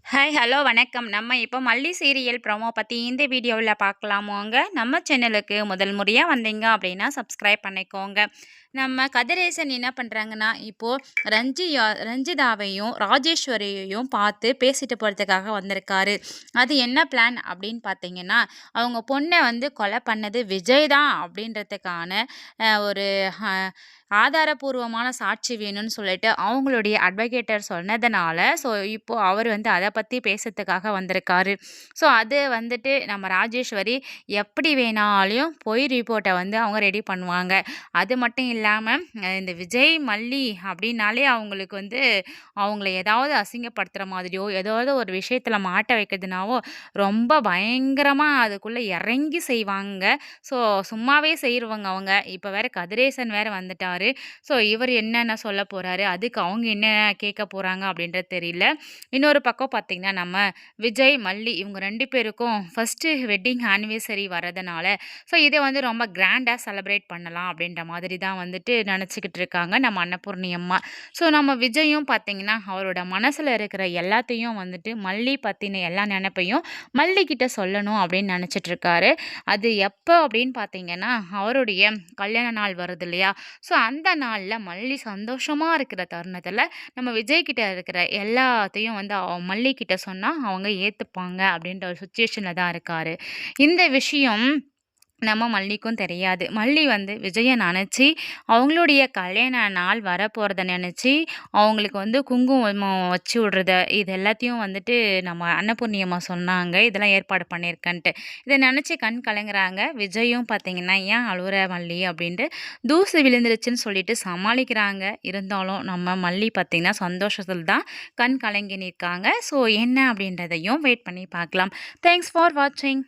Hi hello வணக்கம். நம்ம இப்போ மல்லி சீரியல் ப்ரோமோ பத்தி இந்த வீடியோவில் பார்க்கலாமோங்க. நம்ம சேனலுக்கு முதல் முறையா வந்தீங்க அப்படின்னா சப்ஸ்கிரைப் பண்ணிக்கோங்க. நம்ம கதிரேசன் என்ன பண்றாங்கன்னா, இப்போ ரஞ்சிதாவையும் ராஜேஸ்வரியையும் பார்த்து பேசிட்டு போறதுக்காக வந்திருக்காரு. அது என்ன பிளான் அப்படின்னு பார்த்தீங்கன்னா, அவங்க பொண்ண வந்து கொலை பண்ணது விஜய் தான் அப்படின்றதுக்கான ஒரு அ ஆதாரப்பூர்வமான சாட்சி வேணும்னு சொல்லிட்டு அவங்களுடைய அட்வொகேட்டர் சொன்னதுனால, ஸோ இப்போ அவர் வந்து அத பத்தி பேசறதுக்காக வந்திருக்காரு. ஸோ அது வந்துட்டு நம்ம ராஜேஸ்வரி எப்படி வேணாலும் பொய் ரிப்போர்ட்ட வந்து அவங்க ரெடி பண்ணுவாங்க. அது மட்டும் இல்லாம இந்த விஜய், மல்லி அப்படின்னாலே அவங்களுக்கு வந்து அவங்கள ஏதாவது அசிங்கப்படுத்துற மாதிரியோ, ஏதாவது ஒரு விஷயத்துல மாட்ட வைக்கிறதுனாவோ ரொம்ப பயங்கரமா அதுக்குள்ள இறங்கி செய்வாங்க. ஸோ சும்மாவே செய்றவங்க அவங்க. இப்ப வேற கதிரேசன் வேற வந்துட்டாரு. ஸோ இவர் என்னென்ன சொல்ல போறாரு, அதுக்கு அவங்க என்ன கேட்க போறாங்க அப்படின்றது தெரியல. இன்னொரு பக்கம் பார்த்தீங்கன்னா, நம்ம விஜய், மல்லி இவங்க 2 பேருக்கும் ஃபர்ஸ்ட்டு வெட்டிங் ஆனிவர்சரி வரதுனால, ஸோ இத வந்து ரொம்ப கிராண்டா செலிப்ரேட் பண்ணலாம் அப்படின்ற மாதிரி தான் வந்துட்டு நெனச்சுக்கிட்டு இருக்காங்க நம்ம அன்னபூர்ணி அம்மா. ஸோ நம்ம விஜயும் பார்த்தீங்கன்னா, அவரோட மனசுல இருக்கிற எல்லாத்தையும் வந்துட்டு மல்லி பத்தின எல்லா நெனப்பையும் மல்லி கிட்ட சொல்லணும் அப்படின்னு நெனச்சிட்டு இருக்காரு. அது எப்போ அப்படின்னு பார்த்தீங்கன்னா, அவருடைய கல்யாண நாள் வருது இல்லையா? ஸோ அந்த நாள்ல மல்லி சந்தோஷமா இருக்கிற தருணத்தில, நம்ம விஜய் கிட்ட இருக்கிற எல்லாத்தையும் வந்து மல்லி கிட்ட சொன்னா அவங்க ஏத்துப்பாங்க அப்படின்ற ஒரு சிச்சுவேஷன்ல தான் இருக்காரு. இந்த விஷயம் நம்ம மல்லிக்கும் தெரியாது. மல்லி வந்து விஜய நெனச்சு, அவங்களுடைய கல்யாண நாள் வரப்போறத நெனச்சு, அவங்களுக்கு வந்து குங்குமம் வச்சு விடுறது, இது எல்லாத்தையும் வந்துட்டு நம்ம அன்னபூர்ணி அம்மா சொன்னாங்க. இதெல்லாம் ஏற்பாடு பண்ணியிருக்கேன்ட்டு. இத நெனச்சு கண் கலங்குறாங்க. விஜயும் பார்த்தீங்கன்னா, "ஏன் அழுவுற மல்லி?" அப்படின்ட்டு தூசு விழுந்துருச்சுன்னு சொல்லிட்டு சமாளிக்கிறாங்க. இருந்தாலும் நம்ம மல்லி பார்த்தீங்கன்னா, சந்தோஷத்துல தான் கண் கலங்கி நிற்காங்க. ஸோ என்ன அப்படின்றதையும் வெயிட் பண்ணி பார்க்கலாம். தேங்க்ஸ் ஃபார் வாட்சிங்.